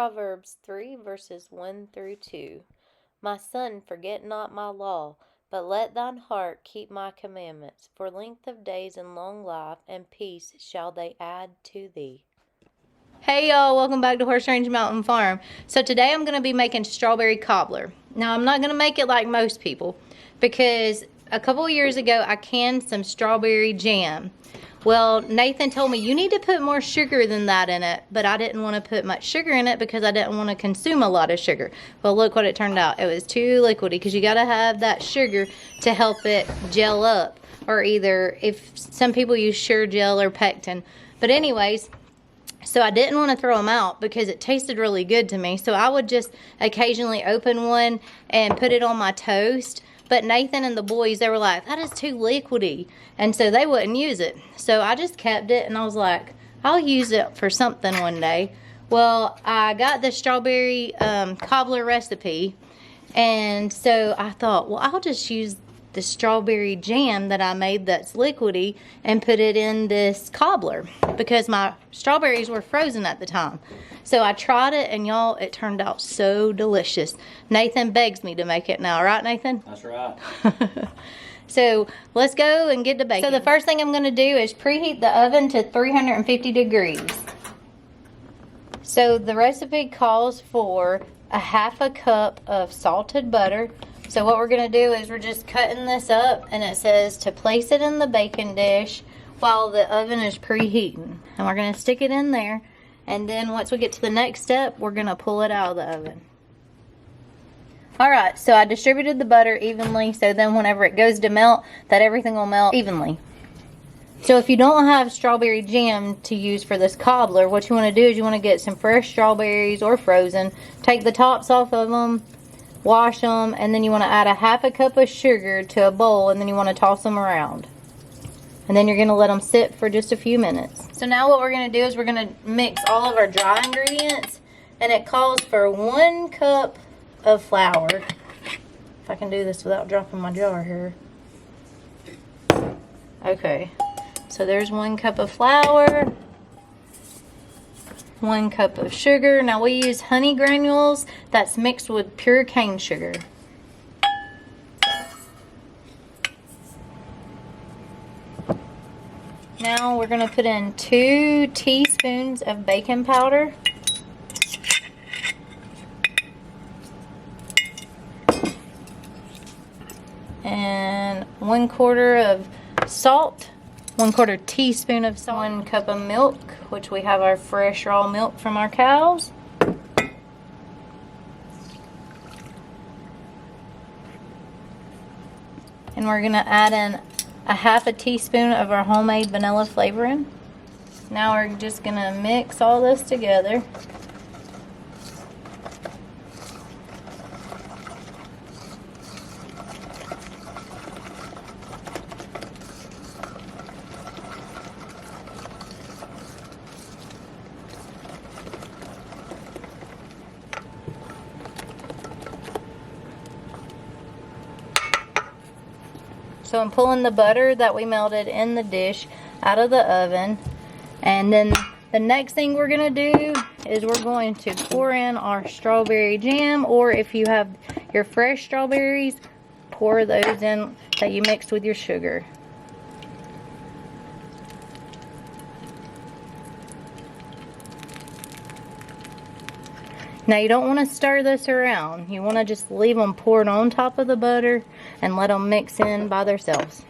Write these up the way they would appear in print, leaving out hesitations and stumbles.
Proverbs 3 verses 1 through 2. My son, forget not my law, but let thine heart keep my commandments. For length of days and long life and peace shall they add to thee. Hey y'all, welcome back to Horse Range Mountain Farm. So today I'm going to be making strawberry cobbler. Now I'm not going to make it like most people because a couple of years ago I canned some strawberry jam. Well, Nathan told me you need to put more sugar than that in it, but I didn't want to put much sugar in it because I didn't want to consume a lot of sugar. Well, look what it turned out. It was too liquidy because you got to have that sugar to help it gel up, or either if some people use Sure Gel or pectin. But anyways, so I didn't want to throw them out because it tasted really good to me. So I would just occasionally open one and put it on my toast. But Nathan and the boys, they were like, that is too liquidy. And so they wouldn't use it. So I just kept it and I was like, I'll use it for something one day. Well, I got the strawberry cobbler recipe. And so I thought, well, I'll just use the strawberry jam that I made that's liquidy and put it in this cobbler because my strawberries were frozen at the time. So I tried it and y'all, it turned out so delicious. Nathan begs me to make it now, right Nathan? That's right. So let's go and get to baking. So the first thing I'm going to do is preheat the oven to 350 degrees. So the recipe calls for a half a cup of salted butter. So what we're going to do is we're just cutting this up, and it says to place it in the baking dish while the oven is preheating. And we're going to stick it in there, and then once we get to the next step, we're going to pull it out of the oven. Alright, so I distributed the butter evenly, so then whenever it goes to melt, that everything will melt evenly. So if you don't have strawberry jam to use for this cobbler, what you want to do is you want to get some fresh strawberries or frozen, take the tops off of them, wash them, and then you want to add a half a cup of sugar to a bowl, and then you want to toss them around. And then you're going to let them sit for just a few minutes. So now what we're going to do is we're going to mix all of our dry ingredients, and it calls for 1 cup of flour. If I can do this without dropping my jar here. Okay, so there's 1 cup of flour, 1 cup of sugar. Now we use honey granules that's mixed with pure cane sugar. Now we're going to put in 2 teaspoons of baking powder. And 1/4 of salt, 1/4 teaspoon of salt, 1 cup of milk, which we have our fresh raw milk from our cows. And we're going to add in a half a teaspoon of our homemade vanilla flavoring. Now we're just going to mix all this together. So I'm pulling the butter that we melted in the dish out of the oven. And then the next thing we're going to do is we're going to pour in our strawberry jam, or if you have your fresh strawberries, pour those in that you mixed with your sugar. Now you don't want to stir this around. You want to just leave them poured on top of the butter and let them mix in by themselves.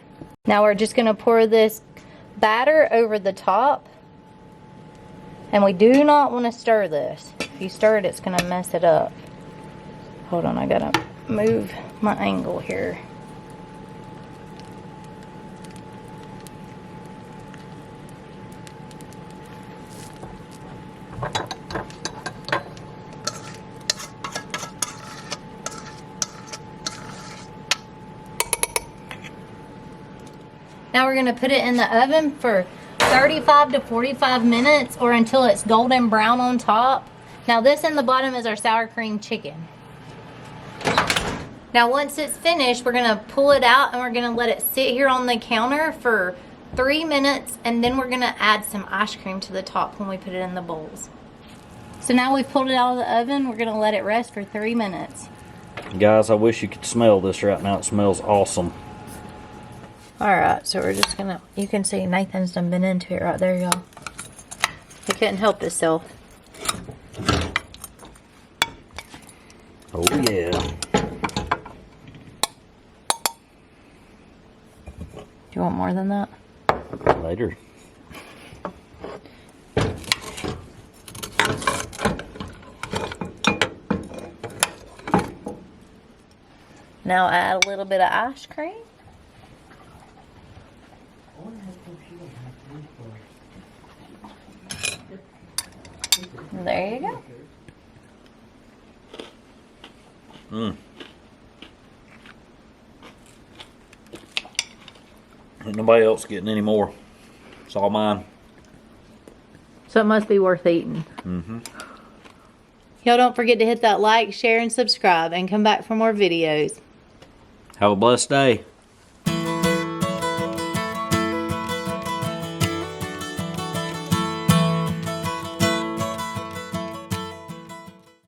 Now we're just going to pour this batter over the top. And we do not want to stir this. If you stir it, it's going to mess it up. Hold on, I got to move my angle here. Now we're going to put it in the oven for 35 to 45 minutes, or until it's golden brown on top. Now this in the bottom is our sour cream chicken. Now once it's finished, we're going to pull it out and we're going to let it sit here on the counter for 3 minutes, and then we're going to add some ice cream to the top when we put it in the bowls. So now we've pulled it out of the oven. We're going to let it rest for 3 minutes. Guys, I wish you could smell this right now. It smells awesome. Alright, so we're just going to... You can see Nathan's done been into it right there, y'all. He couldn't help himself. Oh, yeah. Do you want more than that? Later. Now add a little bit of ice cream. There you go. Ain't nobody else getting any more. It's all mine. So it must be worth eating. Y'all don't forget to hit that like, share, and subscribe, and come back for more videos. Have a blessed day.